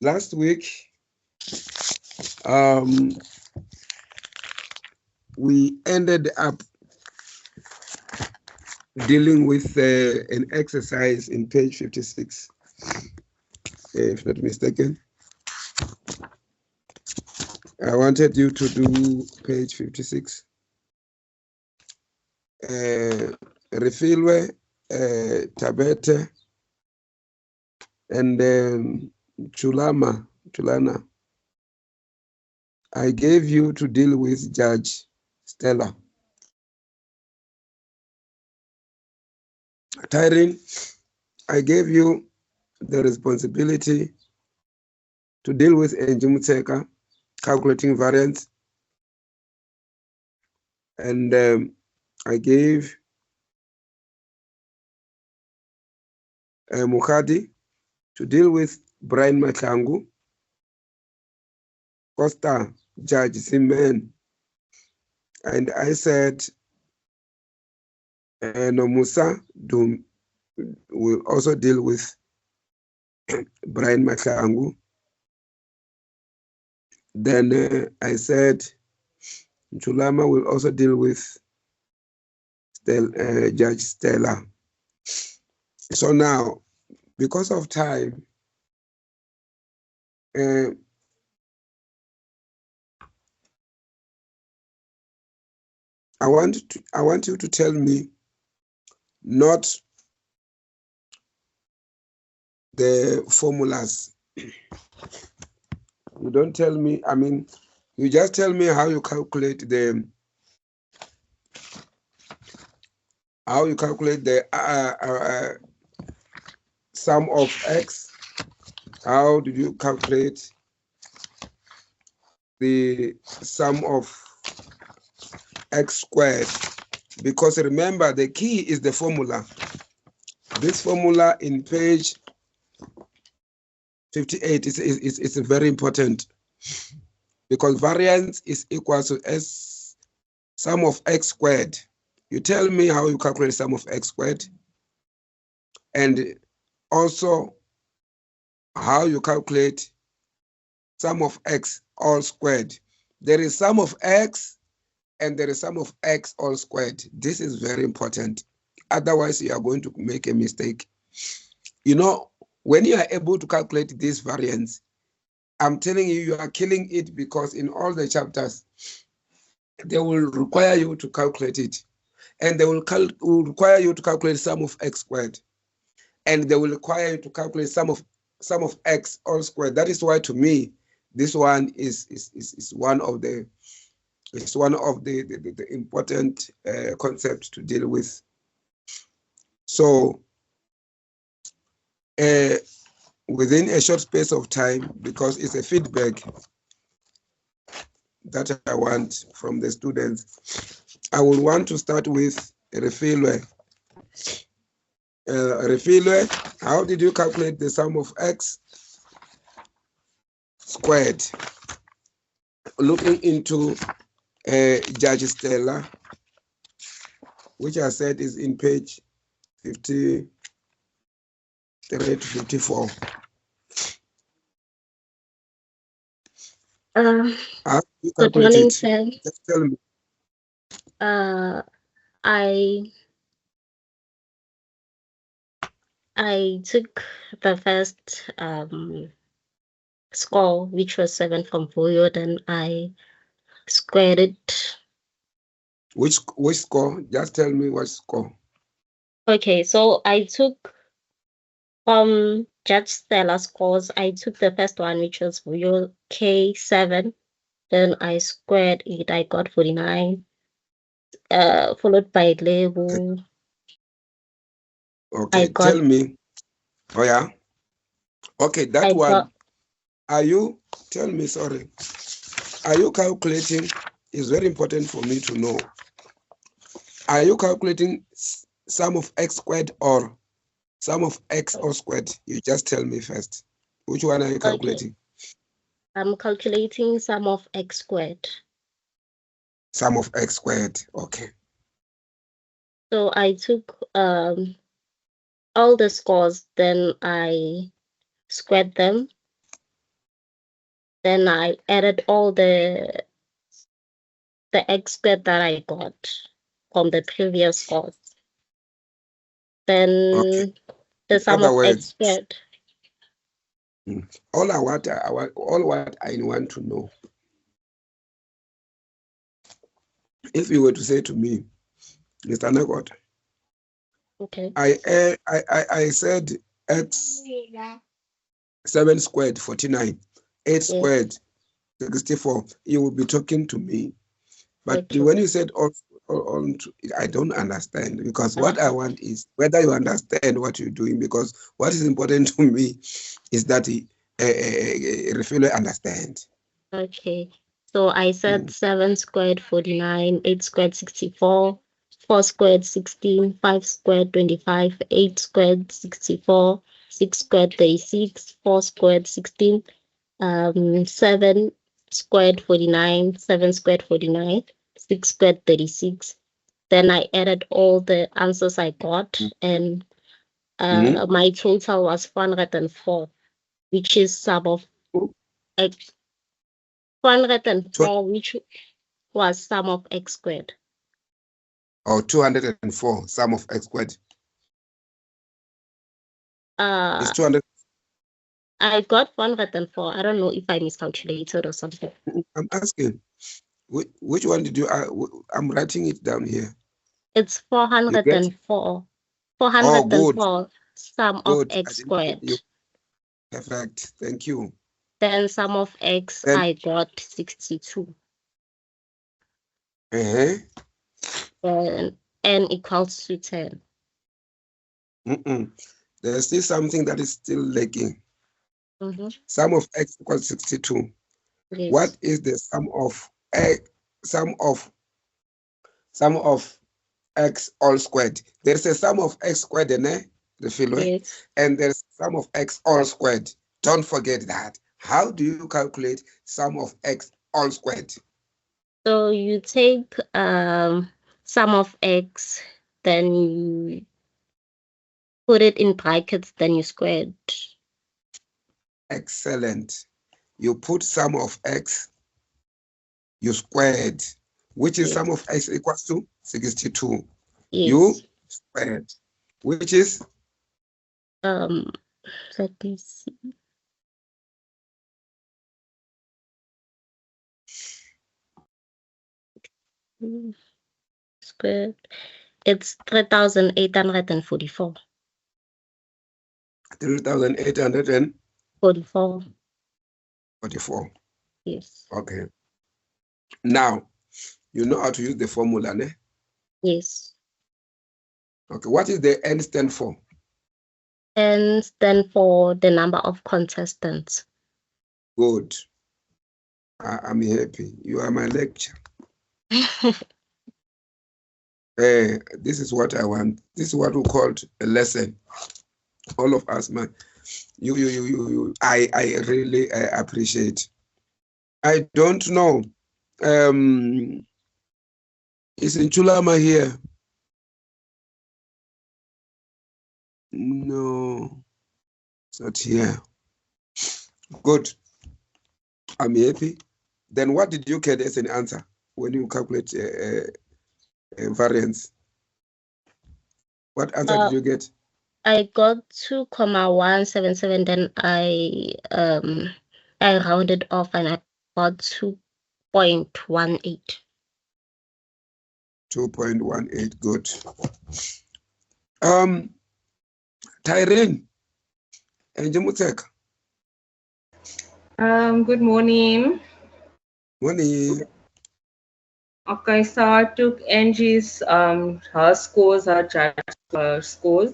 Last week, we ended up dealing with an exercise in page 56, if not mistaken. I wanted you to do page 56. Refilwe, Tabete, and Chulana. I gave you to deal with Judge Stella. Tyrene, I gave you the responsibility to deal with Njumutseka, calculating variance. And I gave Mukhadi to deal with Brian Matlangu, Costa, Judge Simen. And I said, Nomusa will also deal with Brian Matlangu. Then I said, Chulama will also deal with Judge Stella. So now, because of time, I want you to tell me not the formulas. You don't tell me, I mean, you just tell me how you calculate the sum of x. How did you calculate the sum of x squared? Because remember, the key is the formula. This formula in page 58 is very important, because variance is equal to s sum of x squared. You tell me how you calculate sum of x squared, and also how you calculate sum of x all squared. There is sum of x and there is sum of x all squared. This is very important. Otherwise, you are going to make a mistake. You know, when you are able to calculate this variance, I'm telling you, you are killing it, because in all the chapters, they will require you to calculate it. And they will require you to calculate sum of x squared. And they will require you to calculate sum of x all squared. That is why, to me, this one is one of the important concepts to deal with. So within a short space of time, because it's a feedback that I want from the students, I will want to start with Refilwe. Refilwe, how did you calculate the sum of x squared? Looking into Judge Stella, which I said is in page 53 to 54. Good morning, sir. Just tell me. I took the first score, which was 7 from Voyo, then I squared it. Which score? Just tell me what score. Okay, so I took from Judge Stella's scores, I took the first one, which was Voyo K7. Then I squared it, I got 49, followed by label. Okay, tell me. Oh, yeah. Okay, that one. Are you, tell me, sorry. Are you calculating? It's very important for me to know. Are you calculating sum of x squared or sum of x all squared? You just tell me first. Which one are you calculating? Okay. I'm calculating sum of x squared. Sum of x squared, okay. So I took all the scores, then I squared them. Then I added all the x squared that I got from the previous scores. Then Okay. the In sum other of words, x squared. all what I want to know. If you were to say to me, Mr. Nagot, Okay. I said x 7 squared 49, 8 squared 64, you will be talking to me. But Okay. when you said all, I don't understand, because what I want is whether you understand what you're doing, because what is important to me is that Refilo understand. Okay. So I said 7 squared 49, 8 squared 64, 4 squared 16, 5 squared 25, 8 squared 64, 6 squared 36, 4 squared 16, 7 squared 49, 7 squared 49, 6 squared 36. Then I added all the answers I got, and my total was 404, which is sum of x. 404, which was sum of x squared. Or 204, sum of x squared. It's 200. I got 104. I don't know if I miscalculated or something. I'm asking, which one did you? I'm writing it down here. It's 404. 404 sum of x squared. Perfect. Thank you. Then sum of x, I got 62. And n equals to 10. There's still something that is still lacking. Sum of x equals 62. Yes. What is the sum of x? Sum of x all squared. There's a sum of x squared in there, yes. And there's sum of x all squared. Don't forget that. How do you calculate sum of x all squared? So you take sum of x, then you put it in brackets, then you square it. Excellent. You put sum of x, you squared, which is sum of x equals to 62. Yes. You squared, which is? Let me see. Squared. It's 3,844. 3,844. 44. Yes. Okay. Now, you know how to use the formula, ne? Yes. Okay. What is the N stand for? N stand for the number of contestants. Good. I'm happy. You are my lecturer. This is what I want. This is what we called a lesson. All of us, man. I really appreciate. I don't know. Is Nchulama here? No, it's not here. Good. I'm happy. Then what did you get as an answer when you calculate variance? What answer did you get? I got 2,177. Then I rounded off and I got 2.18. 2.18. Good. Tyrene and Jamutek. Good morning. Morning. Okay, so I took Angie's her scores, her scores,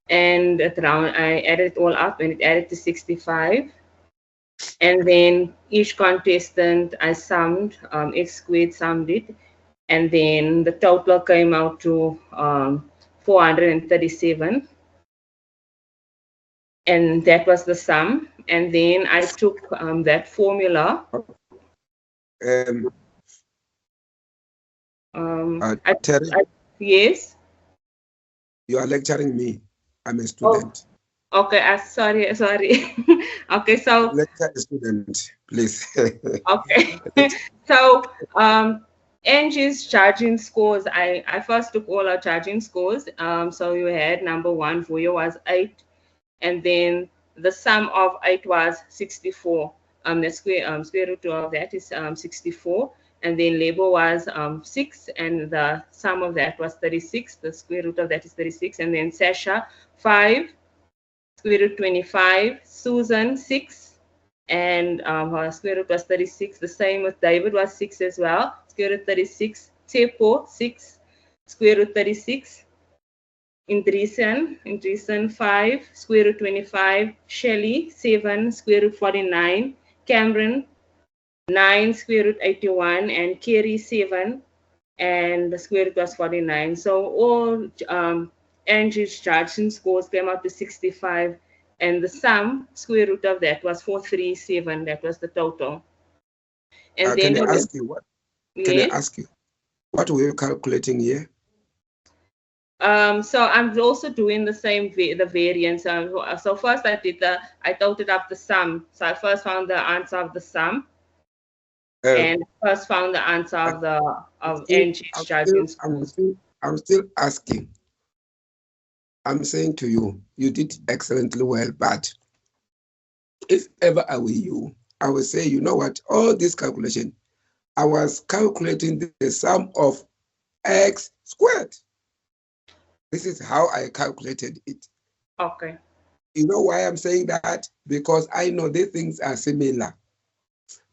and at round I added it all up and it added to 65. And then each contestant I summed, x squared summed it, and then the total came out to 437. And that was the sum. And then I took that formula. Terry, yes. You are lecturing me. I'm a student. Okay, sorry. Okay, so Lecture student, please. okay. So Angie's charging scores, I first took all our charging scores. So you had number one, Vuyo was 8, and then the sum of 8 was 64. The square root of that is 64, and then labor was 6, and the sum of that was 36. The square root of that is 36, and then Sasha 5, square root 25. Susan 6, and her square root was 36. The same with David was 6 as well, square root 36. Tepo 6, square root 36. Indrisan 5, square root 25. Shelley 7, square root 49. Cameron 9, square root 81, and Kerry 7, and the square root was 49. So all Angie's charging scores came out to 65, and the sum square root of that was 437. That was the total. And Can then I ask you what? Can I yes. ask you what were you calculating here? So I'm also doing the same the variance. So first I totaled up the sum. So I first found the answer of the sum, and first found the answer of Angie's charging scores. I'm still asking. I'm saying to you, you did excellently well, but if ever I were you, I would say, you know what, all this calculation, I was calculating the sum of x squared. This is how I calculated it. Okay. You know why I'm saying that? Because I know these things are similar.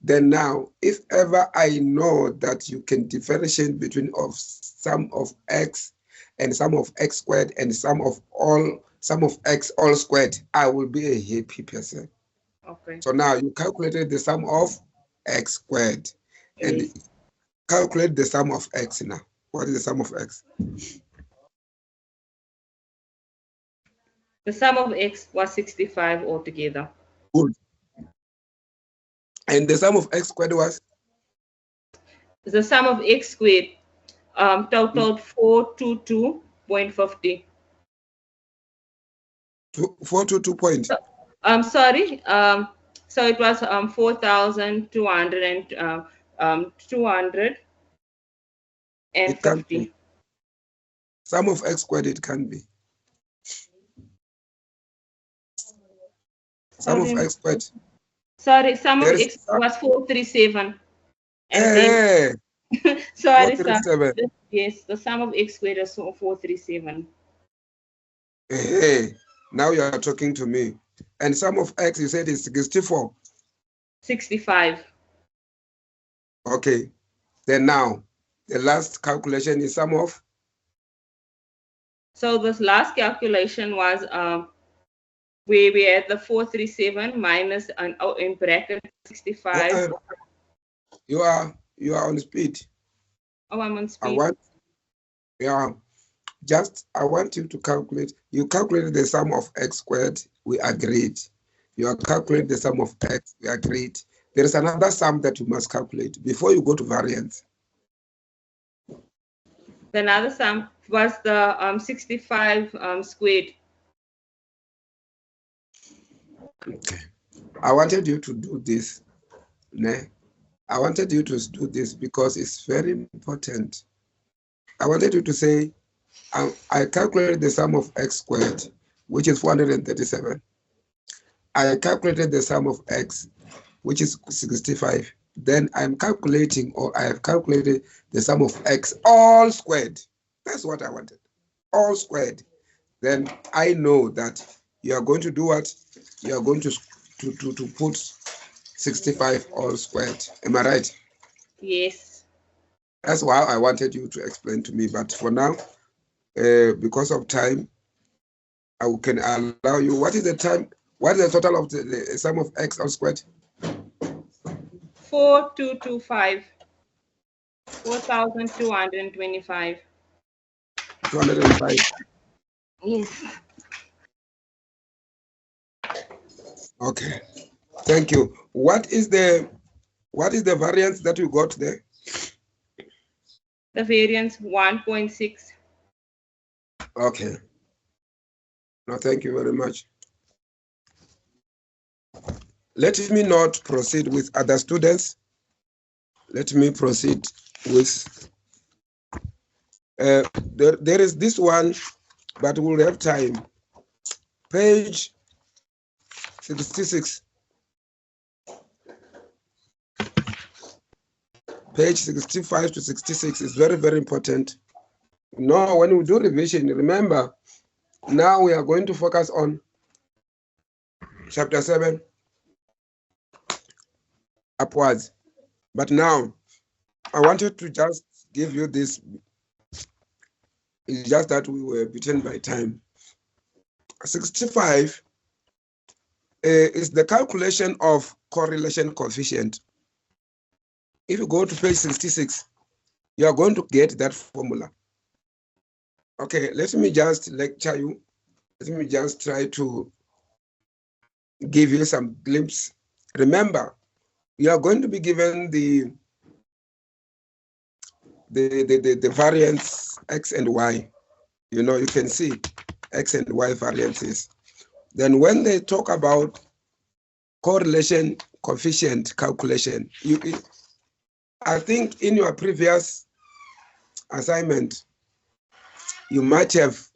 Then now, if ever I know that you can differentiate between of sum of x and sum of x squared and sum of x all squared, I will be a happy person. Okay. So now you calculated the sum of x squared and Yes. calculate the sum of x now. What is the sum of x? The sum of x was 65 altogether. Good. And the sum of x squared was? The sum of x squared totaled 422.50. 422 point. Sorry. So it was 4,200 and 250. Sum of x squared, it can be. Sum of x squared. Sorry, sum of x was 437. And then, sorry, sir. Yes, the sum of x squared is 437. Hey, now you are talking to me. And sum of x, you said is 64. 65. Okay. Then now, the last calculation is sum of? So this last calculation was where we had the 437 minus in bracket 65. You are on speed. Oh, I'm on speed. I want you to calculate. You calculated the sum of x squared, we agreed. You are calculating the sum of x, we agreed. There is another sum that you must calculate before you go to variance. The another sum was the 65 squared. Okay. I wanted you to do this. I wanted you to do this because it's very important. I wanted you to say, I calculated the sum of x squared, which is 437. I calculated the sum of x, which is 65. Then I'm calculating, or I have calculated the sum of x all squared. That's what I wanted, all squared. Then I know that you are going to do what? You are going to put 65 all squared. Am I right? Yes. That's why I wanted you to explain to me. But for now, because of time, I can allow you. What is the time? What is the total of the sum of x all squared? 4225. 4,225. 205. Yes. Okay. Thank you. What is the variance that you got there? The variance 1.6. Okay. No, thank you very much. Let me not proceed with other students. Let me proceed with, there is this one, but we'll have time. Page 66. Page 65 to 66 is very, very important. Now, when we do revision, remember, now we are going to focus on chapter 7 upwards. But now, I wanted to just give you this. It's just that we were beaten by time. 65 is the calculation of correlation coefficient. If you go to page 66, you are going to get that formula. Okay, let me just lecture you. Let me just try to give you some glimpse. Remember, you are going to be given the variance X and Y. You know, you can see X and Y variances. Then when they talk about correlation coefficient calculation, I think in your previous assignment, you might have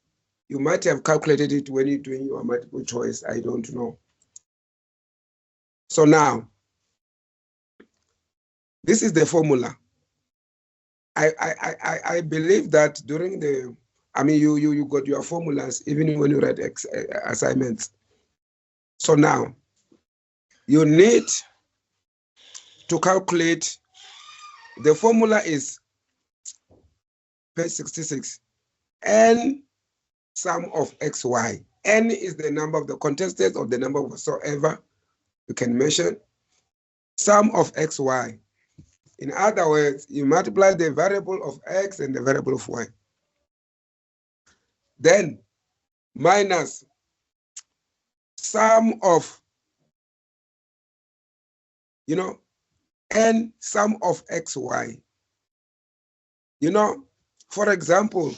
calculated it when you're doing your multiple choice. I don't know. So now, this is the formula. I believe that during the, I mean, you got your formulas even when you write assignments. So now, you need to calculate. The formula is page 66. N sum of xy. N is the number of the contestants or the number whatsoever you can mention. Sum of xy. In other words, you multiply the variable of x and the variable of y. Then minus sum of, n sum of xy. For example,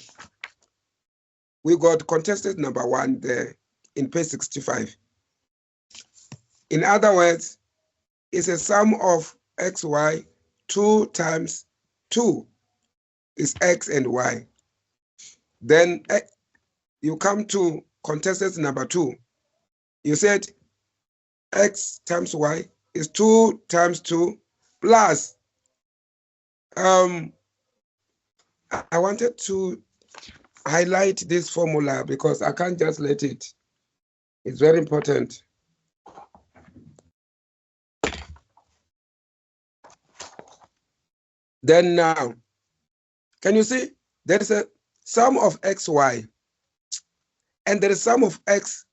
we got contestant number 1 there in page 65. In other words, it's a sum of xy. 2 times 2 is x and y. Then you come to contestant number 2. You said x times y is 2 times 2 plus, I wanted to highlight this formula because I can't just let it. It's very important. Then now, can you see there is a sum of xy and there is sum of x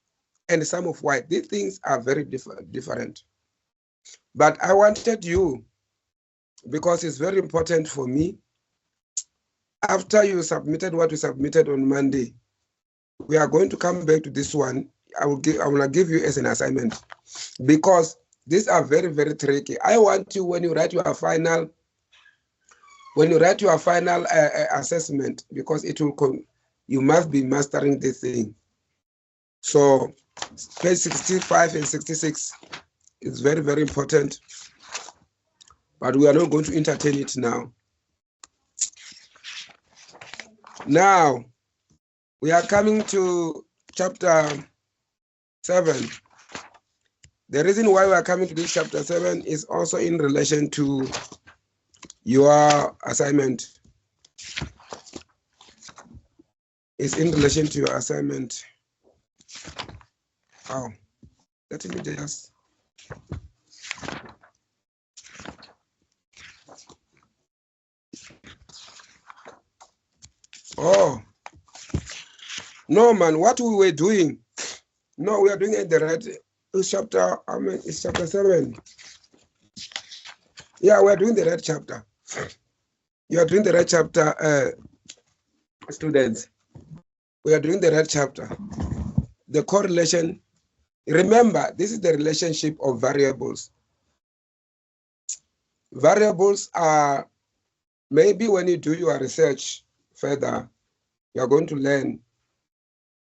and the sum of y. These things are very different. But I wanted you, because it's very important for me, after you submitted what you submitted on Monday, we are going to come back to this one. I will give you as an assignment because these are very, very tricky. I want you, when you write your final assessment, because it will you must be mastering this thing. So page 65 and 66 is very, very important, but we are not going to entertain it now. Now, we are coming to chapter 7. The reason why we are coming to this chapter 7 is also in relation to your assignment. It's in relation to your assignment. Oh, let me just. Oh, no, man, what we were doing. No, we are doing it the right chapter. It's chapter 7. Yeah, we are doing the right chapter. You are doing the right chapter, students. We are doing the right chapter. The correlation. Remember, this is the relationship of variables. Variables are, maybe when you do your research further, you are going to learn.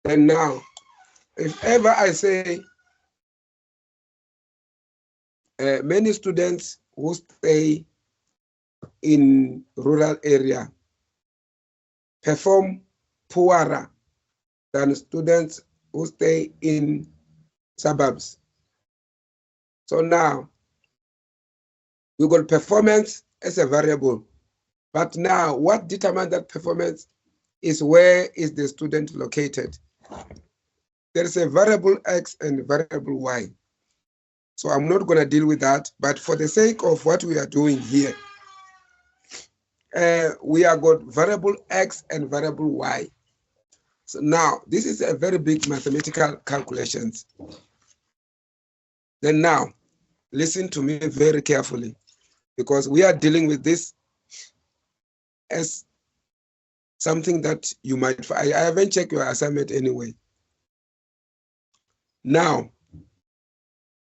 And now, if ever I say many students who stay in rural area perform poorer than students who stay in suburbs. So now we got performance as a variable, but now what determines that performance is where is the student located. There is a variable X and variable Y. So I'm not going to deal with that, but for the sake of what we are doing here, we have got variable X and variable Y. So now this is a very big mathematical calculations. Then now, listen to me very carefully, because we are dealing with this as something that you might, I haven't checked your assignment anyway. Now,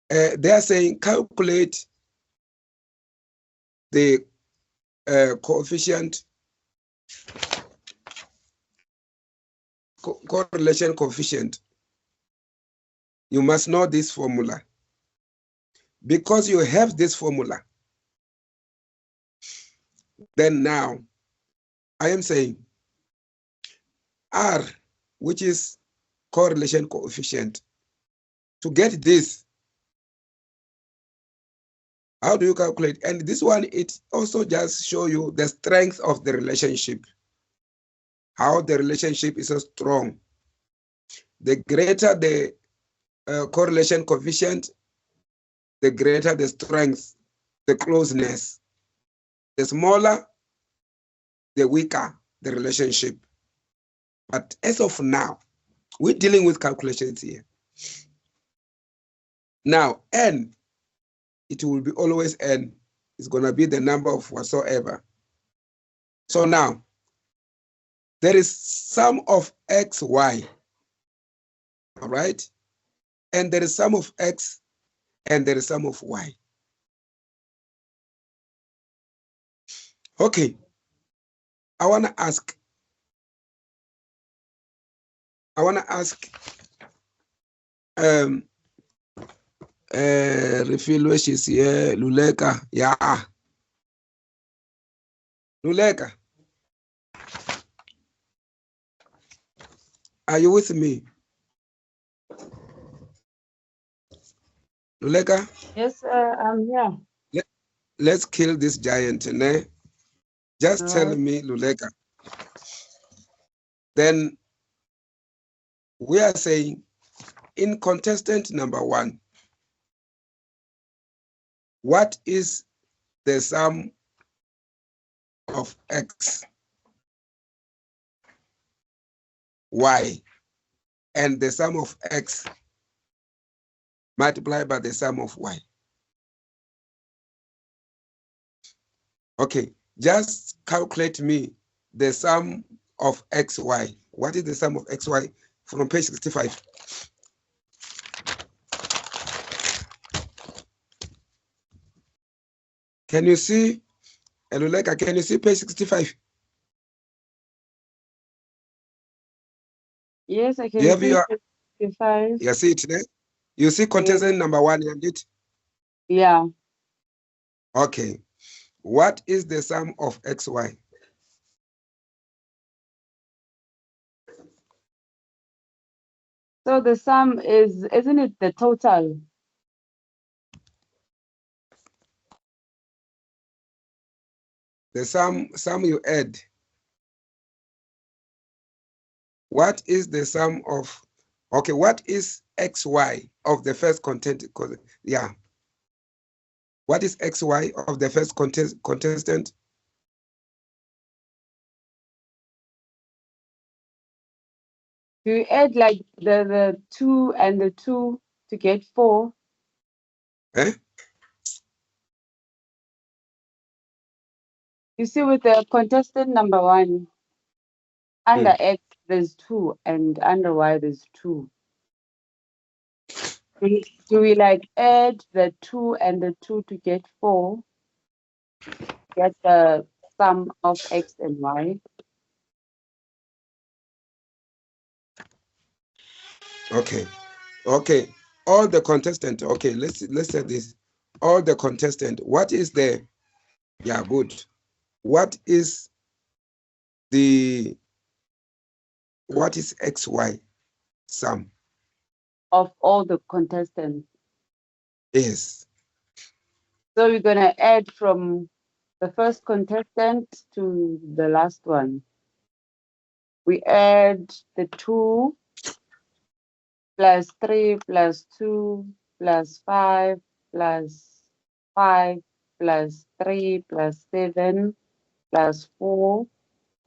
they are saying calculate the coefficient, correlation coefficient. You must know this formula. Because you have this formula, then now I am saying R, which is correlation coefficient. To get this, how do you calculate? And this one, it also just show you the strength of the relationship, how the relationship is so strong. The greater the correlation coefficient, the greater the strength, the closeness. The smaller, the weaker the relationship. But as of now, we're dealing with calculations here. Now, N, it will be always N. It's going to be the number of whatsoever. So now, there is sum of X, Y. All right? And there is sum of X, and there is sum of Y. Okay. I want to ask, refill wishes here, Luleka. Yeah. Luleka. Are you with me? Luleka? Yes, I'm here. Let's kill this giant, ne? Just tell Alright. me, Luleka. Then we are saying in contestant number 1, what is the sum of X, Y, and the sum of X multiplied by the sum of Y? Okay, just calculate me the sum of XY. What is the sum of XY from page 65? Can you see, Eluleka, can you see page 65? Yes, I can You have see your, 55. you see it there? You see contestant number 1 and it? Yeah. Okay. What is the sum of XY? So the sum is, isn't it the total? The sum you add. What is the sum of, okay, what is XY of the first contestant? Yeah. What is XY of the first contestant? Do you add like the 2 and the 2 to get 4? Eh? You see, with the contestant number 1, under X there's 2 and under Y there's 2. Do we like add the 2 and the 2 to get 4? Get the sum of X and Y? Okay. Okay. All the contestants, okay, let's say this. all the contestants, what is the, yeah, good. What is XY sum? Of all the contestants. Yes. So we're gonna add from the first contestant to the last one. We add the 2 plus 3 plus 2 plus 5 plus 5 plus 3 plus 7 plus 4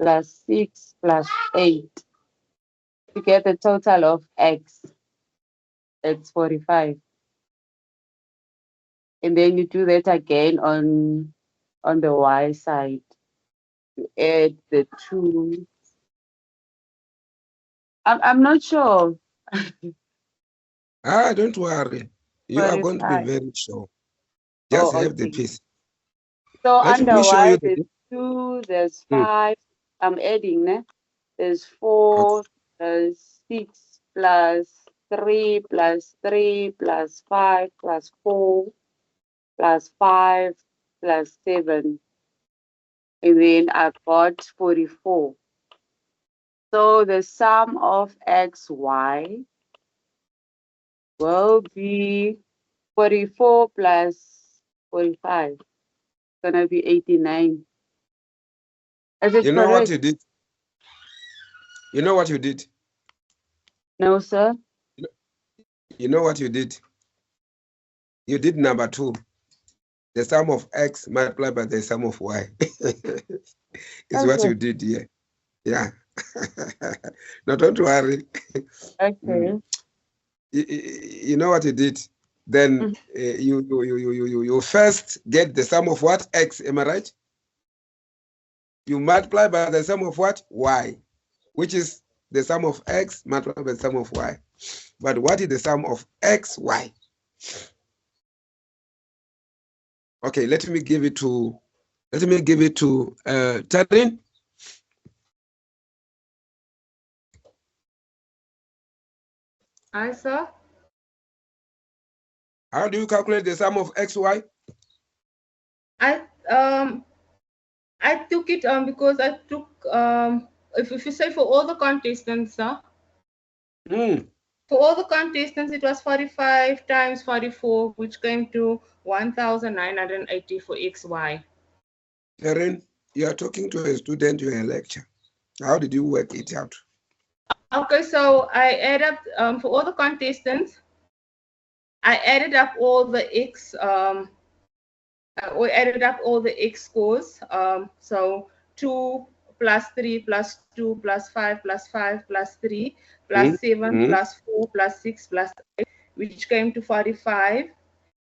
plus 6 plus 8 to get the total of x. It's 45. And then you do that again on the y side. You add the 2. I'm not sure. Don't worry. You are going to be 45. very sure. Just Oh, have the okay. piece. So Let under me show y, you there's the 2, there's 5. I'm adding, né? There's 4 plus 6 plus 3 plus 3 plus 5 plus 4 plus 5 plus 7. And then I've got 44. So the sum of x, y will be 44 plus 45. It's gonna be 89. Is it You know what correct? you did? You know what you did? No, sir. You know what you did? You did number 2. The sum of x multiplied by the sum of y. Is what you did here. Yeah. No, don't worry. Okay. You know what you did? Then you first get the sum of what? X, am I right? You multiply by the sum of what? Y, which is the sum of x multiplied by the sum of y. But what is the sum of x, y? Okay, let me give it to Tarin. Hi, sir. How do you calculate the sum of x, y? I took it because I took if you say for all the contestants, sir. For all the contestants, it was 45 times 44, which came to 1,980 for XY. Tarin, you are talking to a student, you're a lecture. How did you work it out? Okay, so I add up for all the contestants. I added up all the X. We added up all the X scores. So 2 plus 3 plus 2 plus 5 plus 5 plus 3 plus 7 plus 4 plus 6 plus 8, which came to 45.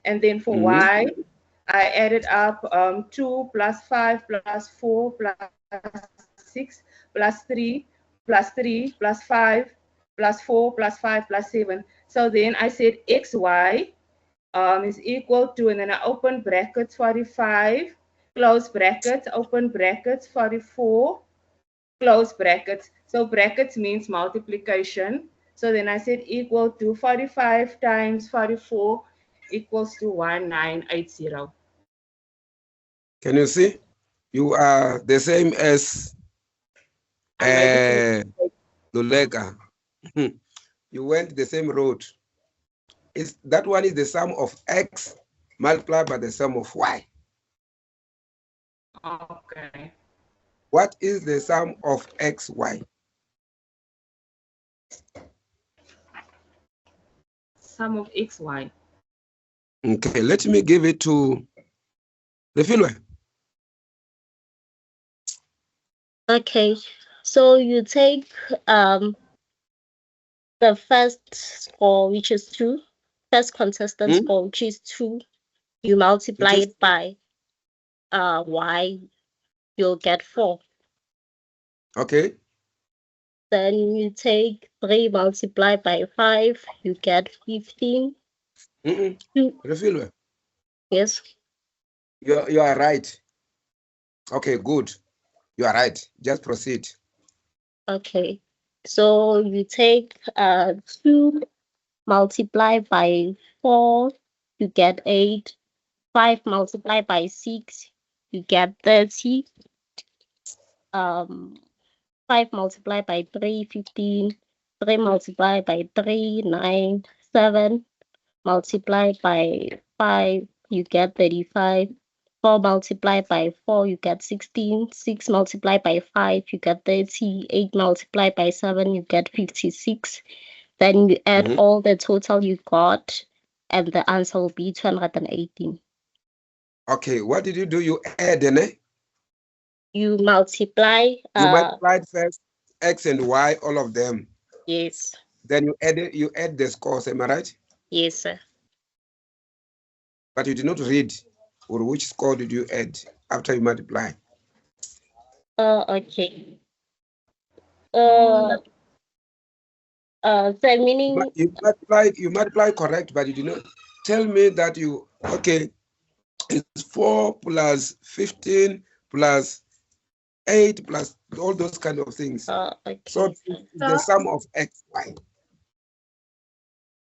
And then for Y, I added up 2 plus 5 plus 4 plus 6 plus 3 plus 3 plus 5 plus 4 plus 5 plus 7. So then I said XY is equal to, and then I open brackets 45, close brackets, open brackets 44, close brackets. So brackets means multiplication. So then I said equal to 45 times 44 equals to 1980. Can you see? You are the same as Lulega. You went the same road. That one is the sum of x multiplied by the sum of y. Okay. What is the sum of xy? Sum of XY. Okay, let me give it to the Filwe. Okay, so you take the first score, which is 2, first contestant score, which is 2, you multiply it by y, you'll get 4. Okay. Then you take 3 multiplied by 5, you get 15. Refilwe. Yes. You are right. Okay, good. You are right. Just proceed. Okay. So you take 2 multiplied by 4, you get 8. 5 multiplied by 6, you get 30. 5 multiplied by 3, 15. 3 multiplied by 3, 9. 7 multiplied by 5, you get 35. 4 multiplied by 4, you get 16. 6 multiplied by 5, you get 30. 8 multiplied by 7, you get 56. Then you add all the total you got, and the answer will be 218. Okay, what did you do? You add, eh? You multiply. You multiplied first X and Y, all of them. Yes. Then you add the scores, am I right? Yes, sir. But you did not read, or which score did you add after you multiply? Okay. So meaning You multiply correct, but you did not tell me that you, okay, it's 4 plus 15 plus 8 plus all those kind of things. okay. So the sum of X, Y.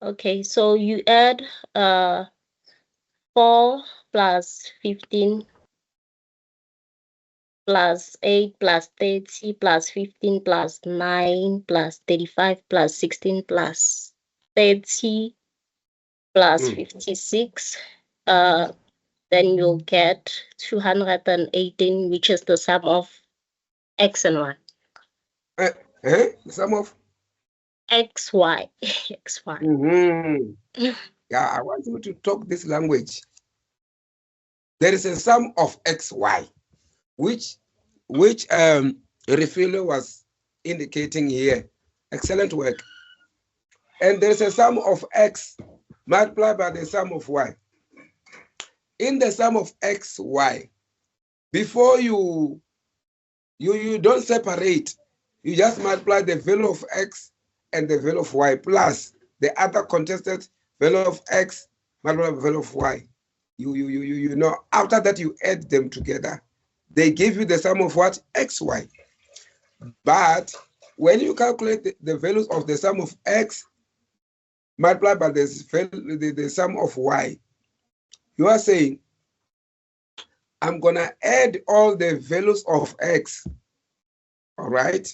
Okay, so you add 4 plus 15 plus 8 plus 30 plus 15 plus 9 plus 35 plus 16 plus 30 plus 56. Then you'll get 218, which is the sum of X and Y. The sum of X, Y. X, Y. Yeah, I want you to talk this language. There is a sum of X, Y, which Refilo was indicating here. Excellent work. And there's a sum of X multiplied by the sum of Y. In the sum of X, Y, before you don't separate, you just multiply the value of X and the value of Y plus the other contested value of X multiplied by the value of Y. You know, after that you add them together. They give you the sum of what? X, Y. But when you calculate the values of the sum of X multiplied by the sum of Y, you are saying, I'm going to add all the values of X, all right?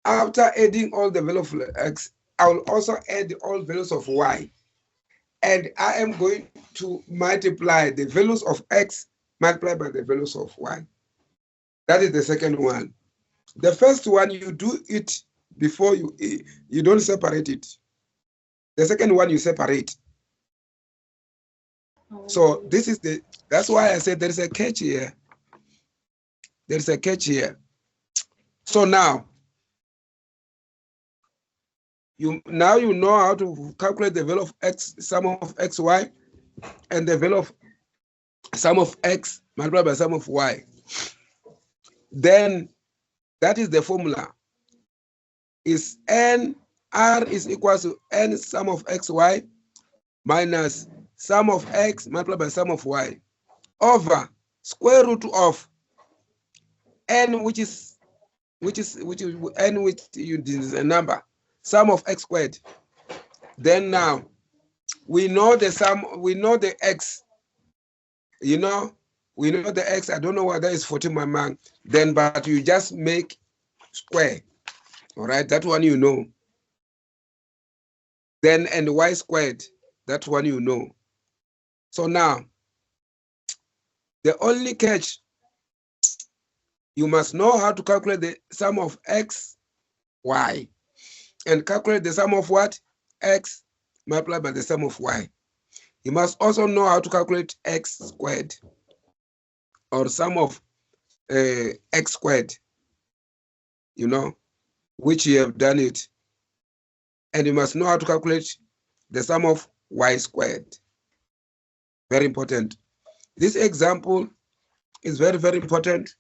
After adding all the values of X, I will also add all values of Y. And I am going to multiply the values of X multiplied by the values of Y. That is the second one. The first one, you do it before you don't separate it. The second one, you separate. So this is that's why I said there is a catch here. There's a catch here. So now you know how to calculate the value of X, sum of X, Y, and the value of sum of X multiplied by sum of Y. Then that is the formula. Is R is equal to N sum of X, Y minus sum of X multiplied by sum of Y over square root of N, which is N, which is a number, sum of X squared. Then now we know the sum, we know the X, you know, we know the X. I don't know whether it's 14 my man. Then, but you just make square. All right, that one you know. Then and Y squared, that one you know. So now, the only catch, you must know how to calculate the sum of X, Y, and calculate the sum of what? X multiplied by the sum of Y. You must also know how to calculate X squared, or sum of X squared, you know, which you have done it. And you must know how to calculate the sum of Y squared. Very important. This example is very, very important.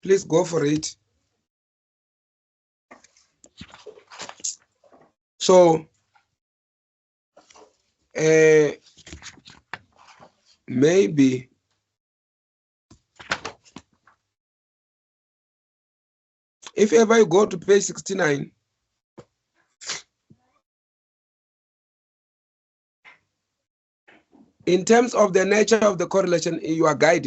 Please go for it. So, maybe if ever you go to page 69, In terms of the nature of the correlation in your guide,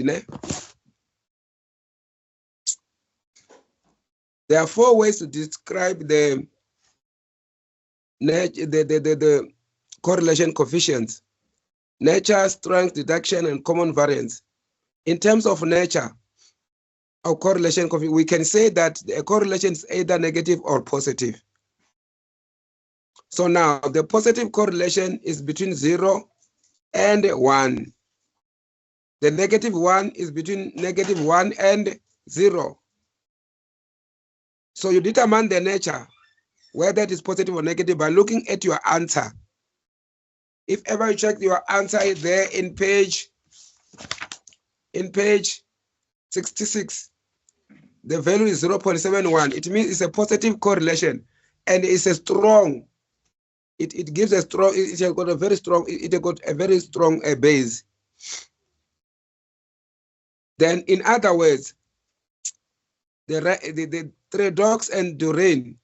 there are 4 ways to describe the correlation coefficients: nature, strength, deduction, and common variance. In terms of nature of correlation, we can say that a correlation is either negative or positive. So now the positive correlation is between 0 and 1. The negative one is between -1 and 0. So you determine the nature, whether it is positive or negative, by looking at your answer. If ever you check your answer there in page 66, the value is 0.71. It means it's a positive correlation, and it's a strong. It gives a strong. It has got a very strong. It has got a very strong base. Then, in other words, the redox and Duran,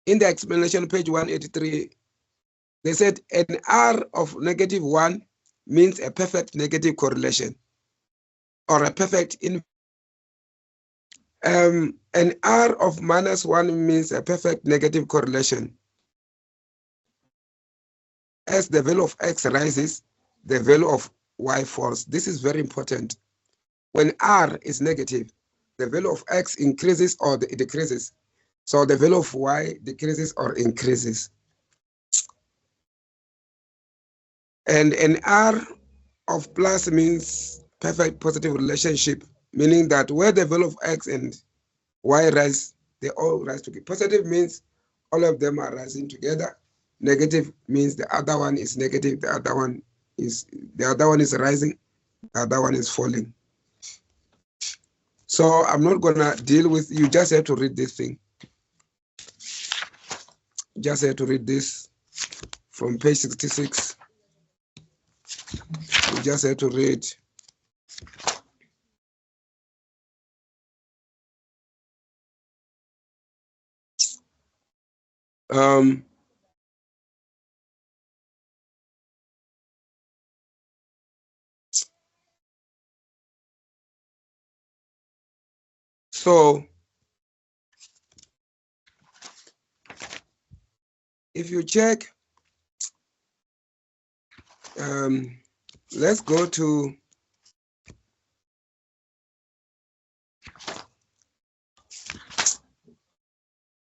in the explanation, page 183, they said an R of -1 means a perfect negative correlation, or a perfect an R of -1 means a perfect negative correlation. As the value of X rises, the value of Y falls. This is very important. When R is negative, the value of X increases or it decreases. So the value of Y decreases or increases. And an R of plus means perfect positive relationship, meaning that where the value of X and Y rise, they all rise together. Positive means all of them are rising together. Negative means the other one is negative, the other one is rising, the other one is falling. So I'm not gonna deal with, you just have to read this thing. Just have to read this from page 66. You just have to read. So if you check, let's go to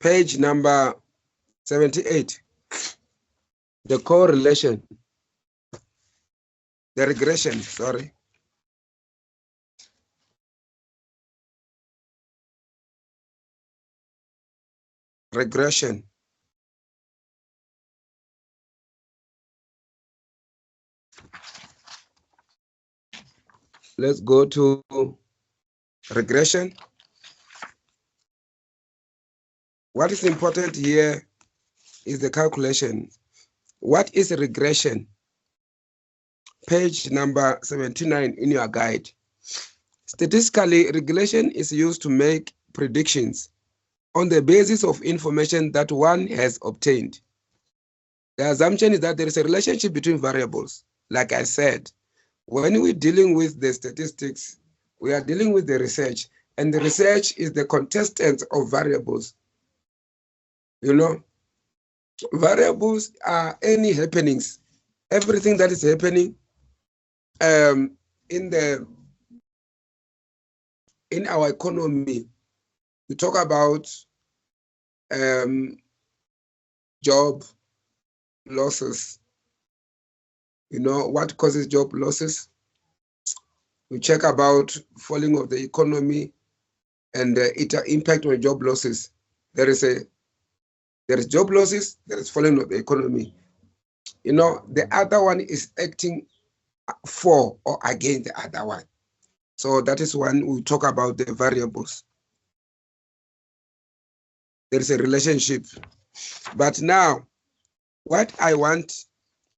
page number 78, the correlation, the regression, sorry. Regression. Let's go to regression. What is important here is the calculation. What is regression? Page number 79 in your guide. Statistically, regression is used to make predictions on the basis of information that one has obtained. The assumption is that there is a relationship between variables. Like I said, when we're dealing with the statistics, we are dealing with the research, and the research is the contestant of variables. You know, variables are any happenings, everything that is happening in our economy. We talk about job losses. You know, what causes job losses? We check about falling of the economy and its impact on job losses. There is job losses, there is falling of the economy. You know, the other one is acting for or against the other one. So that is when we talk about the variables. There is a relationship. But now, what I want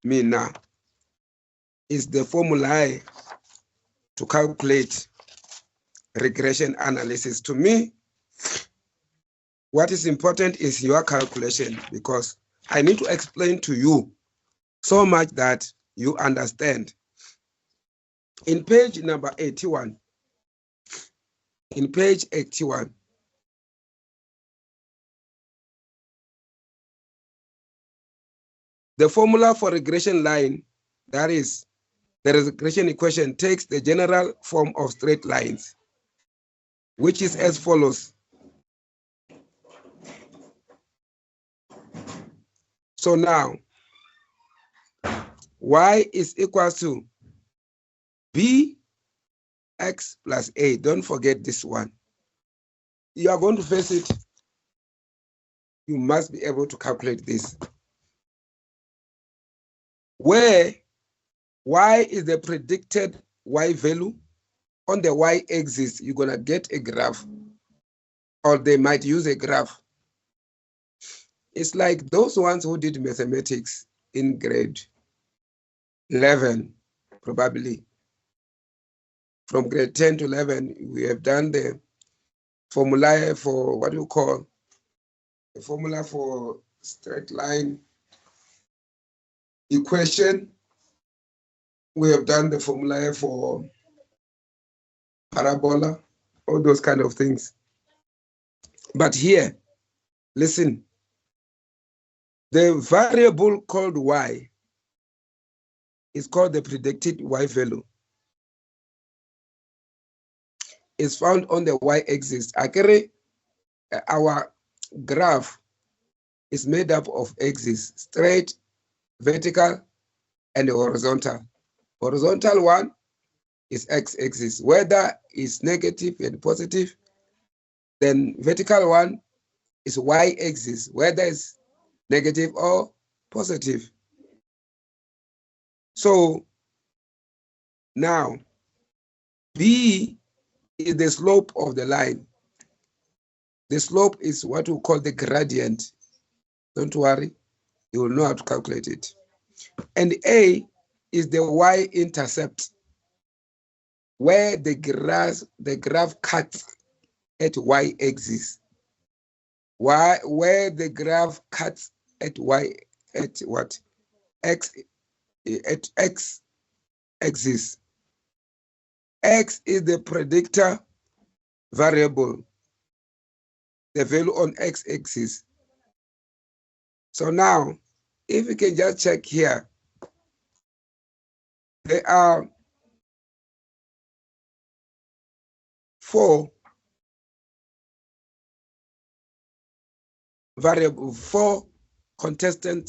me now is the formulae to calculate regression analysis. To me, what is important is your calculation, because I need to explain to you so much that you understand. In page number 81, in page 81, the formula for regression line, that is, the regression equation, takes the general form of straight lines, which is as follows. So now, y is equal to bx plus a. Don't forget this one. You are going to face it. You must be able to calculate this. Where y is the predicted y value, on the y-axis, you're going to get a graph, or they might use a graph. It's like those ones who did mathematics in grade 11, probably. From grade 10 to 11, we have done the formula for what you call the formula for straight line equation. We have done the formula for parabola, all those kind of things. But here, listen, the variable called y is called the predicted y value. It's found on the y-axis. Our graph is made up of axes, straight, vertical, and horizontal. Horizontal one is x-axis. Whether is negative and positive, then vertical one is y-axis, whether it's negative or positive. So now, b is the slope of the line. The slope is what we call the gradient. Don't worry, you will know how to calculate it. And a is the y-intercept, where the graph cuts at y-axis. Where the graph cuts at what? At x-axis. X is the predictor variable, the value on x-axis. So now, if you can just check here, there are 4 contesting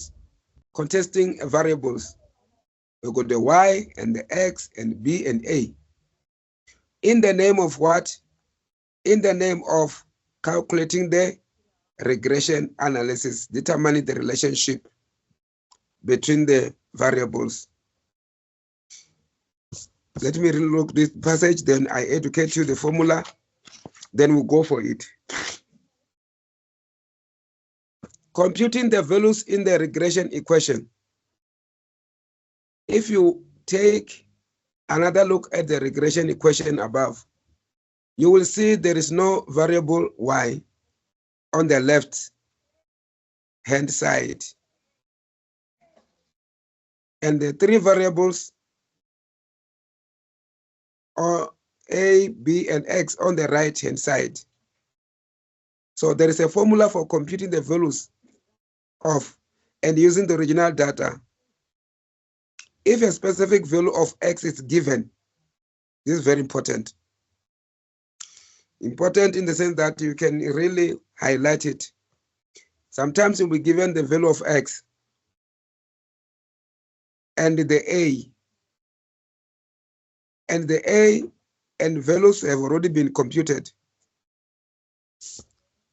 variables. We got the y and the x and b and a. In the name of what? In the name of calculating the regression analysis, determining the relationship between the variables. Let me relook this passage, then I educate you the formula, then we'll go for it. Computing the values in the regression equation. If you take another look at the regression equation above, you will see there is no variable y on the left hand side. And the 3 variables are a, b, and x on the right hand side. So there is a formula for computing the values of and using the original data. If a specific value of x is given, this is very important. Important in the sense that you can really highlight it. Sometimes you'll be given the value of x and the a. And the a and values have already been computed.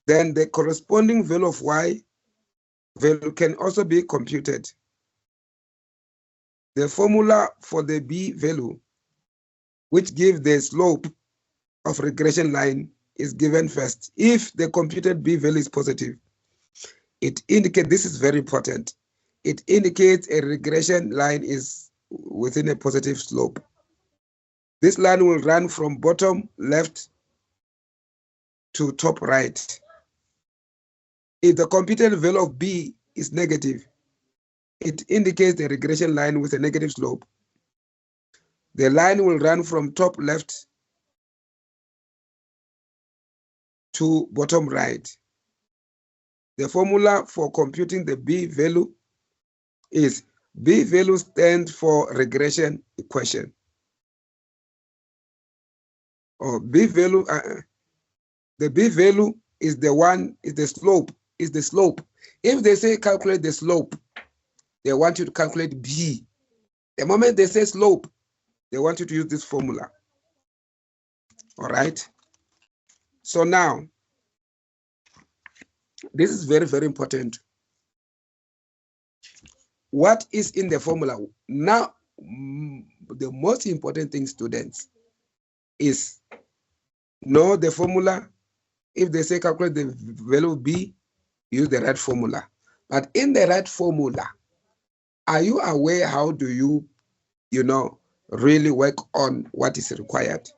Then the corresponding value of y value can also be computed. The formula for the b value, which gives the slope of regression line, is given first. If the computed b value is positive, it indicates, this is very important, it indicates a regression line is within a positive slope. This line will run from bottom left to top right. If the computed value of b is negative, it indicates the regression line with a negative slope. The line will run from top left to bottom right. The formula for computing the B value is B value stands for regression equation. Or B value, the B value is the one, is the slope, If they say calculate the slope, they want you to calculate B. The moment they say slope, they want you to use this formula. All right. So now, this is very, very important. What is in the formula? Now, the most important thing, students, is know the formula. If they say calculate the value of B, use the right formula. But in the right formula, are you aware how do you really work on what is required?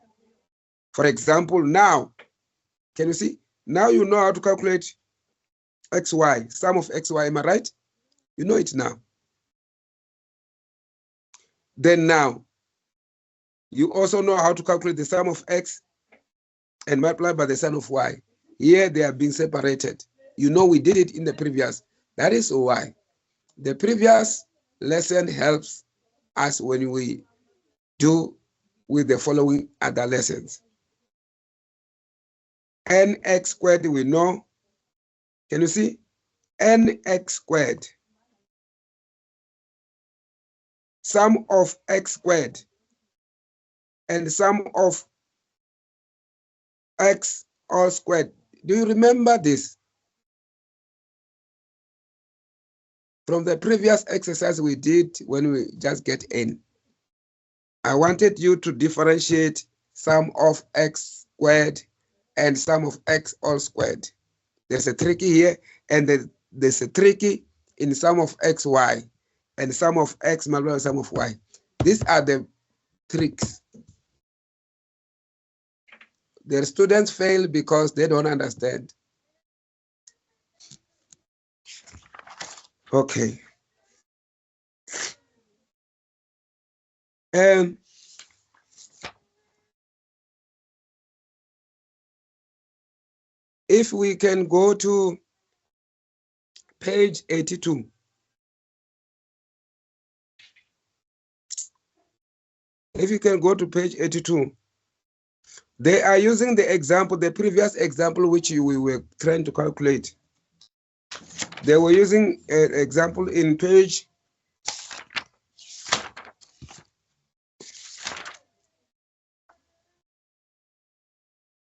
For example, now, can you see? Now you know how to calculate XY, sum of XY, am I right? You know it now. Then now, you also know how to calculate the sum of X and multiply by the sum of Y. Here they are being separated. You know we did it in the previous. That is why the previous lesson helps us when we do with the following other lessons. Nx squared we know. Can you see? Nx squared. Sum of x squared and sum of x all squared. Do you remember this? From the previous exercise we did when we just get n. I wanted you to differentiate sum of x squared and sum of x all squared. There's a tricky here, and there's a tricky in sum of xy and sum of x multiplied by sum of y. These are the tricks. The students fail because they don't understand. Okay. And if we can go to page 82. If you can go to page 82, they are using the example, the previous example which we were trying to calculate. They were using an example in page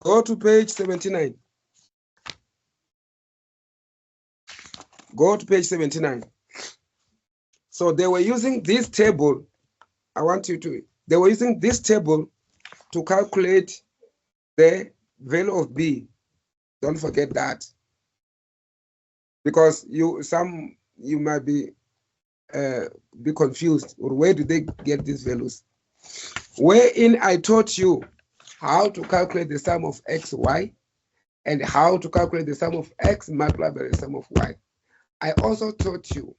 79. Go to page 79. So they were using this table. They were using this table to calculate the value of B. Don't forget that. Because you might be confused, or where do they get these values? Wherein I taught you how to calculate the sum of x, y, and how to calculate the sum of x multiplied by the sum of y. I also taught you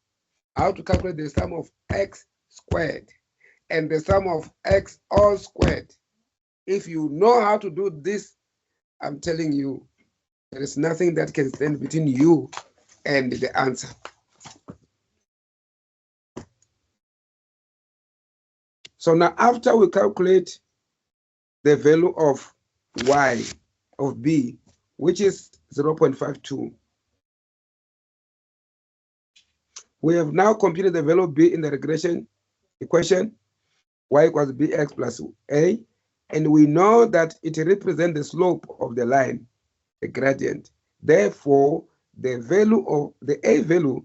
how to calculate the sum of x squared and the sum of x all squared. If you know how to do this, I'm telling you, there is nothing that can stand between you and the answer. So now after we calculate the value of y, of b, which is 0.52, we have now computed the value of b in the regression equation, y equals bx plus a, and we know that it represents the slope of the line, the gradient. Therefore, the value of the a value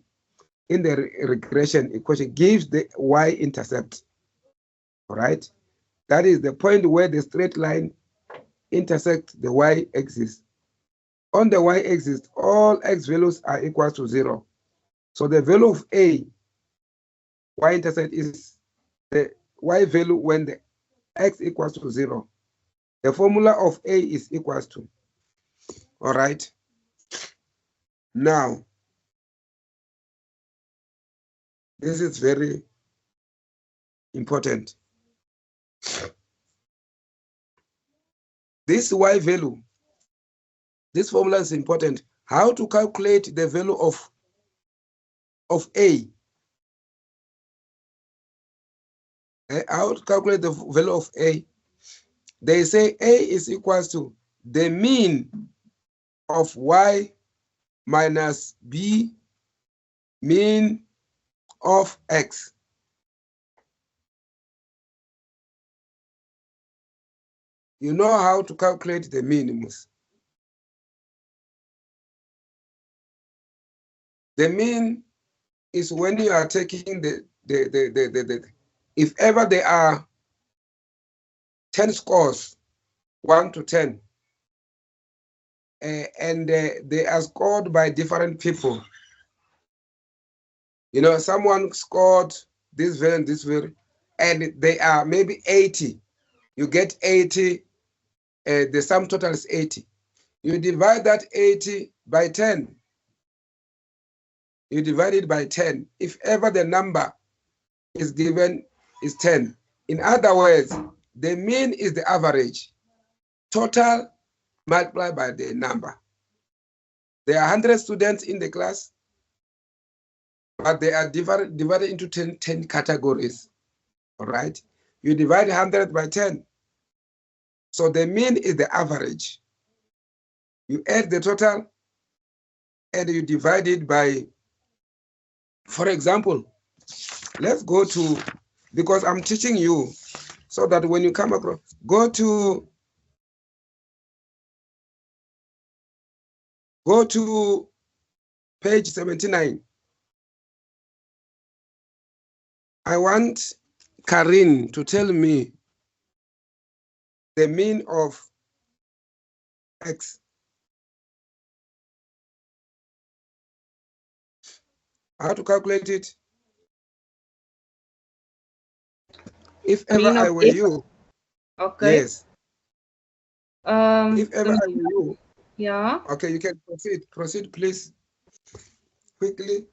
in the regression equation gives the y-intercept. All right, that is the point where the straight line intersects the y-axis. On the y-axis, all x values are equal to 0. So the value of a y-intercept is the y value when the x equals to 0. The formula of a is equals to. All right. Now, This is very important. This Y value, this formula is important. How to calculate the value of A? How to calculate the value of A? They say A is equals to the mean of Y minus B mean of X. You know how to calculate the minimums. The mean is when you are taking if ever there are 10 scores, 1 to 10, and they are scored by different people. You know, someone scored this very and this very, and they are maybe 80. You get 80, the sum total is 80. You divide that 80 by 10. You divide it by 10. If ever the number is given is 10. In other words, the mean is the average. Total multiplied by the number. There are 100 students in the class, but they are divided into 10 categories. All right? You divide 100 by 10. So the mean is the average. You add the total and you divide it by, for example, let's go to, because I'm teaching you so that when you come across, go to page 79. I want Karin to tell me the mean of X. How to calculate it? If ever I were you. Okay. Yes. If ever I were you. Yeah. Okay, you can proceed. Proceed, please. Quickly.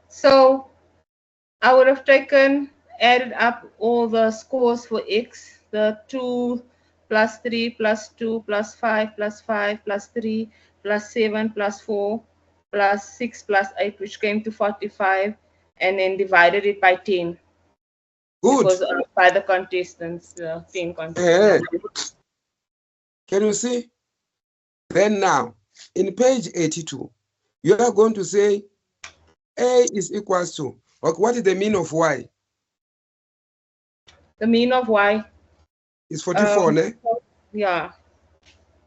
So I would have added up all the scores for X, the 2 plus 3 plus 2 plus 5 plus 5 plus 3 plus 7 plus 4 plus 6 plus 8, which came to 45, and then divided it by 10. Good. Because by the contestants, 10 contestants. Can you see? Then now, in page 82, you are going to say A is equals to, okay, what is the mean of Y? The mean of Y is 44, ne? Yeah.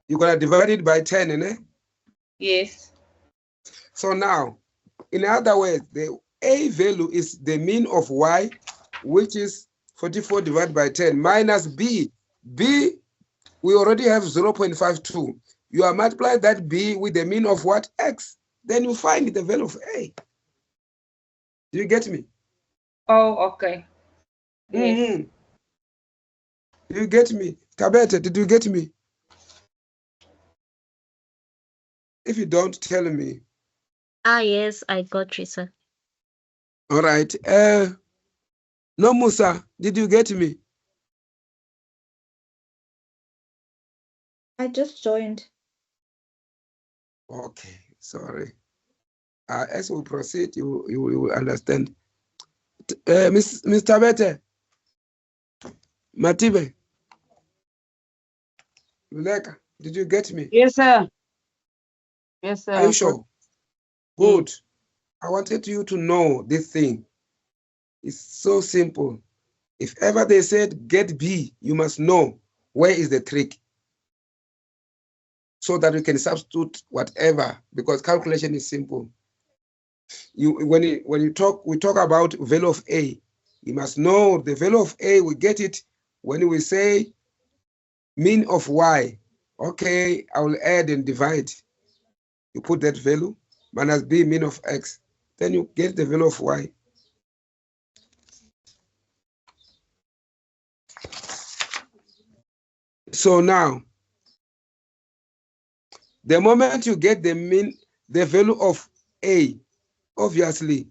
You're going to divide it by 10, ne? Yes. So now, in other words, the A value is the mean of Y, which is 44 divided by 10, minus B. B, we already have 0.52. You are multiplying that B with the mean of what? X. Then you find the value of A. Do you get me? Oh, okay. Yes. Mm-hmm. Do you get me? Tabete, did you get me? If you don't, tell me. Yes, I got you, sir. All right. No, Musa, did you get me? I just joined. Okay, sorry. As we proceed, you will understand. Mr. Bete, Matibe, Muleka, did you get me? Yes, sir. Yes, sir. Are you sure? Good. I wanted you to know this thing. It's so simple. If ever they said get B, you must know where is the trick, so that you can substitute whatever, because calculation is simple. When we talk about value of A, you must know the value of A. We get it when we say mean of Y. Okay, I will add and divide. You put that value minus B mean of X. Then you get the value of Y. So now, the moment you get the value of A, obviously,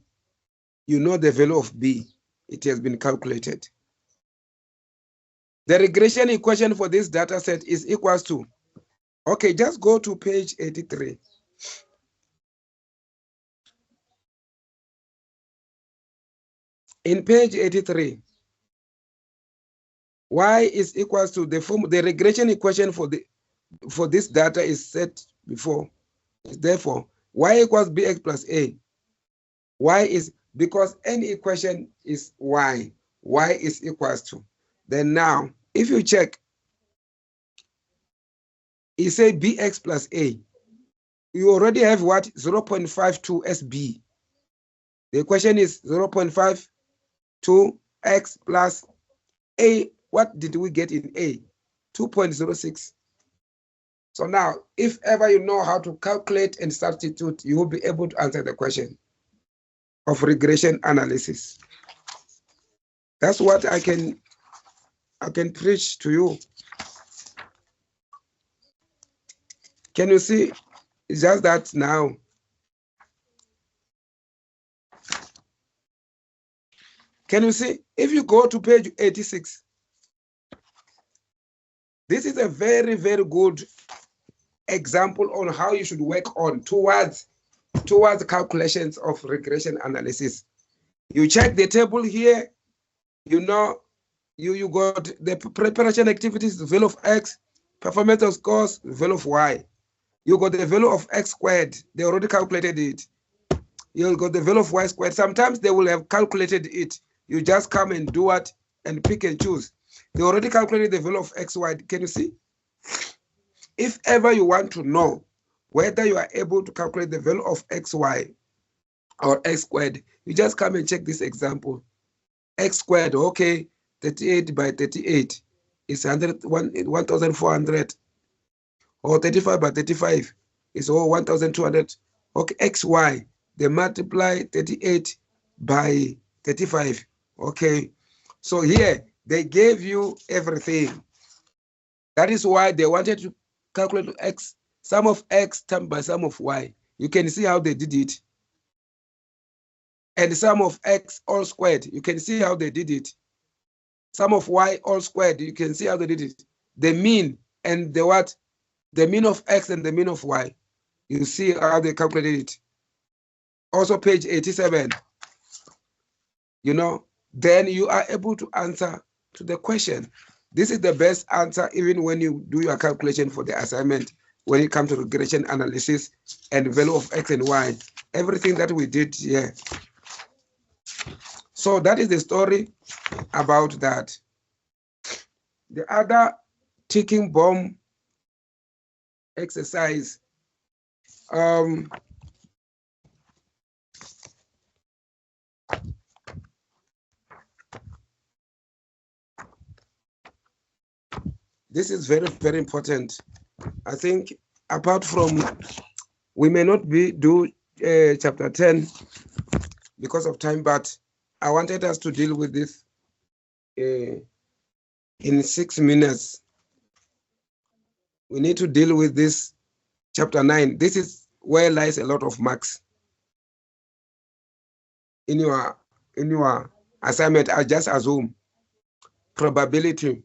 you know the value of B. It has been calculated. The regression equation for this data set is equals to, okay, just go to page 83. In page 83, y is equals to the regression equation for this data is set before. Therefore, y equals bx plus a. Y is, because any equation is y is equals to. Then now, if you check, you say bx plus a. You already have what? 0.52 SB. The equation is 0.52 x plus a. What did we get in a? 2.06. So now, if ever you know how to calculate and substitute, you will be able to answer the question of regression analysis. That's what I can preach to you. Can you see? It's just that now. Can you see? If you go to page 86, this is a very, very good example on how you should work on towards calculations of regression analysis. You check the table here, you know, you got the preparation activities, the value of x, performance of scores, the value of y. You got the value of x squared, they already calculated it. You got the value of y squared. Sometimes they will have calculated it. You just come and do it and pick and choose. They already calculated the value of xy. Can you see? If ever you want to know whether you are able to calculate the value of xy or x squared, you just come and check this example. X squared, okay, 38 by 38 is 1,400. Or 35 by 35 is 1,200. Okay, xy, they multiply 38 by 35. Okay, so here they gave you everything. That is why they wanted to calculate x, sum of x times by sum of y. You can see how they did it. And sum of x all squared, you can see how they did it. Sum of y all squared, you can see how they did it. The mean and the what? The mean of x and the mean of y. You see how they calculated it. Also page 87. You know, then you are able to answer to the question. This is the best answer even when you do your calculation for the assignment, when it comes to regression analysis and value of x and y. Everything that we did here. So that is the story about that. The other ticking bomb exercise. This is very, very important. I think apart from, we may not do chapter 10 because of time, but I wanted us to deal with this in 6 minutes. We need to deal with this chapter 9. This is where lies a lot of marks in your assignment. I just assume probability.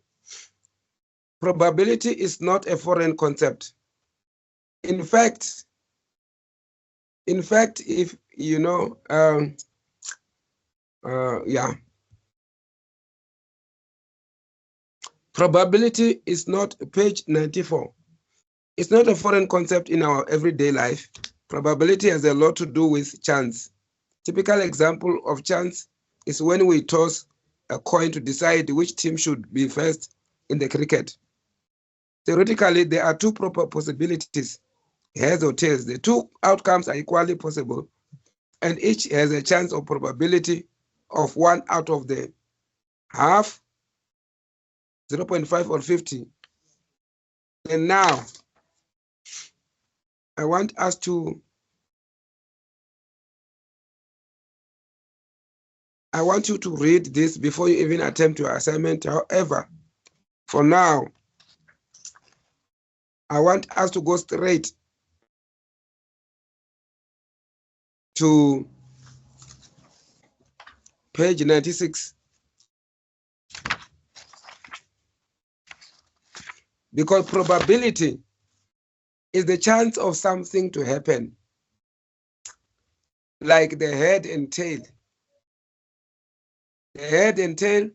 Probability is not a foreign concept. In fact, if you know, probability is not, page 94. It's not a foreign concept in our everyday life. Probability has a lot to do with chance. Typical example of chance is when we toss a coin to decide which team should be first in the cricket. Theoretically, there are two proper possibilities, heads or tails. The two outcomes are equally possible, and each has a chance of probability of 1 out of the half, 0.5 or 50. And now, I want you to read this before you even attempt your assignment. However, for now, I want us to go straight to page 96. Because probability is the chance of something to happen, like the head and tail. The head and tail,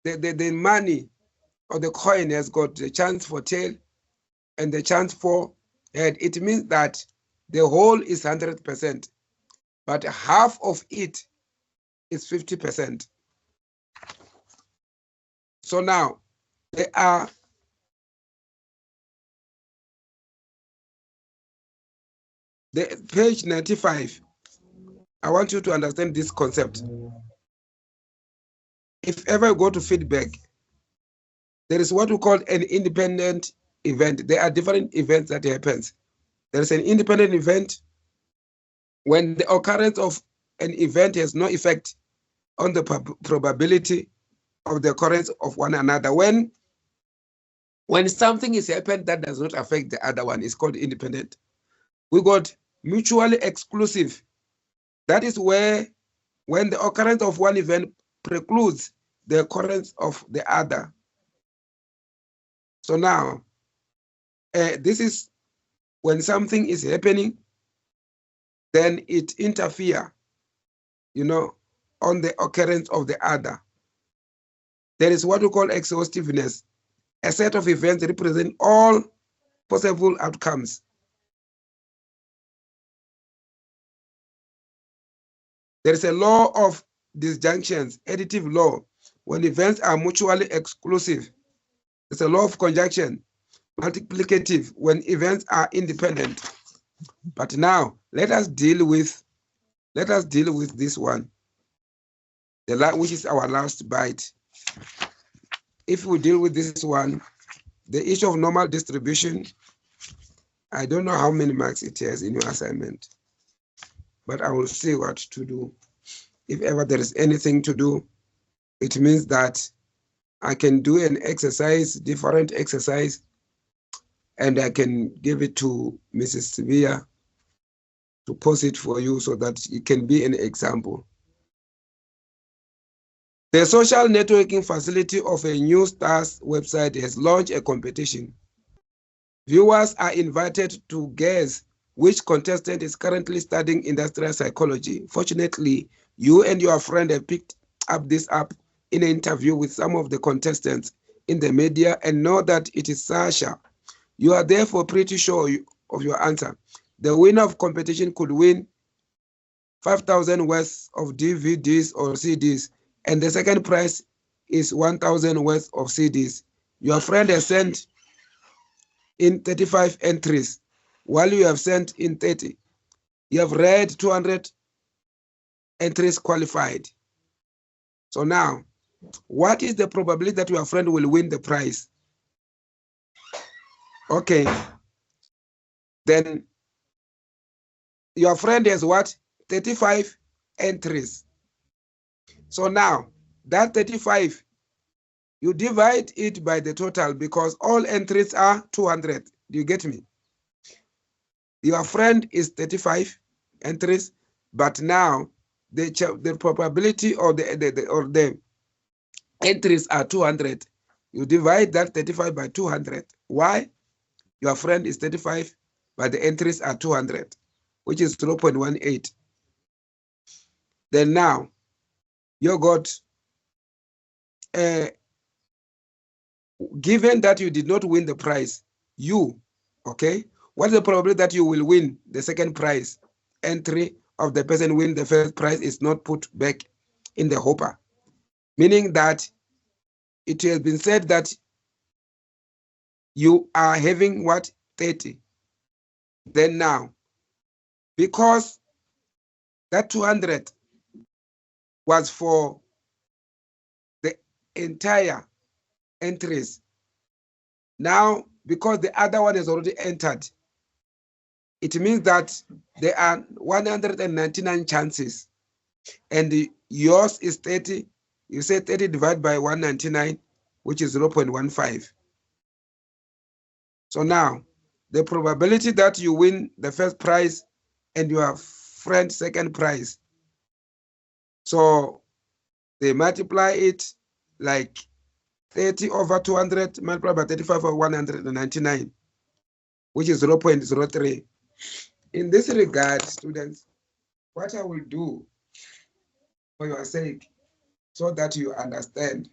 the money or the coin has got the chance for tail and the chance for head. It means that the whole is 100%, but half of it is 50%. So now there are the page 95. I want you to understand this concept. If ever you go to feedback, there is what we call an independent event. There are different events that happens. There is an independent event when the occurrence of an event has no effect on the probability of the occurrence of one another. When something is happened that does not affect the other one, it's called independent. We got mutually exclusive. That is where when the occurrence of one event precludes the occurrence of the other. So now, this is when something is happening, then it interferes, on the occurrence of the other. There is what we call exhaustiveness. A set of events represent all possible outcomes. There is a law of disjunctions, additive law, when events are mutually exclusive. There's a law of conjunction, multiplicative, when events are independent. But now let us deal with this one, which is our last bite. If we deal with this one, the issue of normal distribution, I don't know how many marks it has in your assignment, but I will see what to do. If ever there is anything to do, it means that I can do an exercise, different exercise, and I can give it to Mrs. Sevilla to post it for you so that it can be an example. The social networking facility of a new STARS website has launched a competition. Viewers are invited to guess which contestant is currently studying industrial psychology. Fortunately, you and your friend have picked up this app in an interview with some of the contestants in the media and know that it is Sasha. You are therefore pretty sure of your answer. The winner of competition could win 5,000 worth of DVDs or CDs, and the second prize is 1,000 worth of CDs. Your friend has sent in 35 entries, while you have sent in 30. You have read 200 entries qualified. So now, what is the probability that your friend will win the prize? Okay, then your friend has what? 35 entries. So now, that 35, you divide it by the total because all entries are 200. Do you get me? Your friend is 35 entries, but now the probability or the entries are 200. You divide that 35 by 200. Why? Your friend is 35, but the entries are 200, which is 0.18. Then now, you got, given that you did not win the prize, okay? What's the probability that you will win the second prize? Entry of the person win the first prize is not put back in the hopper. Meaning that it has been said that you are having what? 30. Then now, because that 200 was for the entire entries, now because the other one has already entered, it means that there are 199 chances and yours is 30. You say 30 divided by 199, which is 0.15. So now the probability that you win the first prize and your friend second prize, so they multiply it like 30 over 200 multiplied by 35 over 199, which is 0.03. In this regard, students, what I will do for your sake, so that you understand,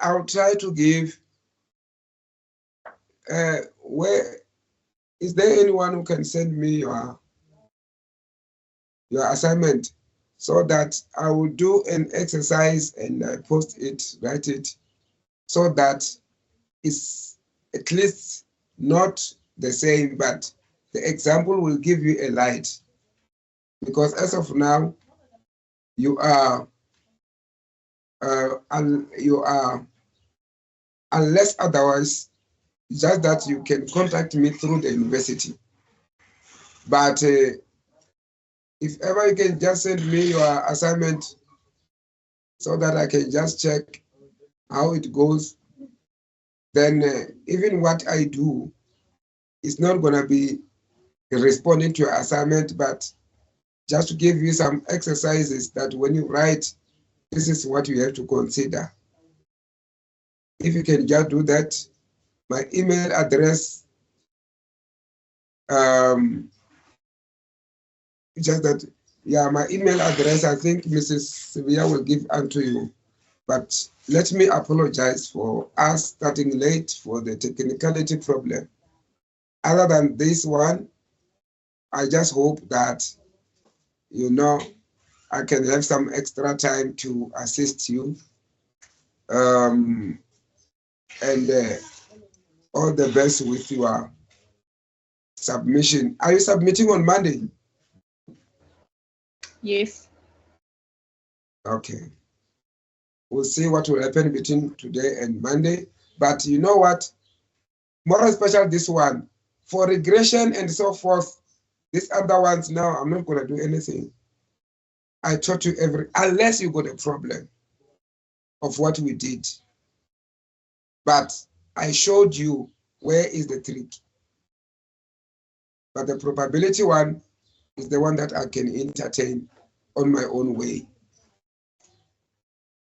I'll try to give, where is there anyone who can send me your assignment, so that I will do an exercise and post it, write it, so that it's at least not the same, but the example will give you a light. Because as of now, you are unless otherwise, just that you can contact me through the university. But if ever you can just send me your assignment, so that I can just check how it goes, then even what I do is not going to be responding to your assignment, but just to give you some exercises that when you write, this is what you have to consider. If you can just do that, my email address, just that, yeah, my email address, I think Mrs. Sylvia will give unto you. But let me apologize for us starting late for the technicality problem. Other than this one, I just hope that, you know, I can have some extra time to assist you. And all the best with your submission. Are you submitting on Monday? Yes. Okay. We'll see what will happen between today and Monday. But you know what? More special this one. For regression and so forth, these other ones now, I'm not going to do anything. I taught you unless you got a problem of what we did. But I showed you where is the trick. But the probability one is the one that I can entertain on my own way.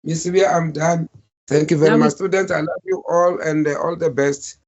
Miss Sylvia, I'm done. Thank you very much, students. I love you all and all the best.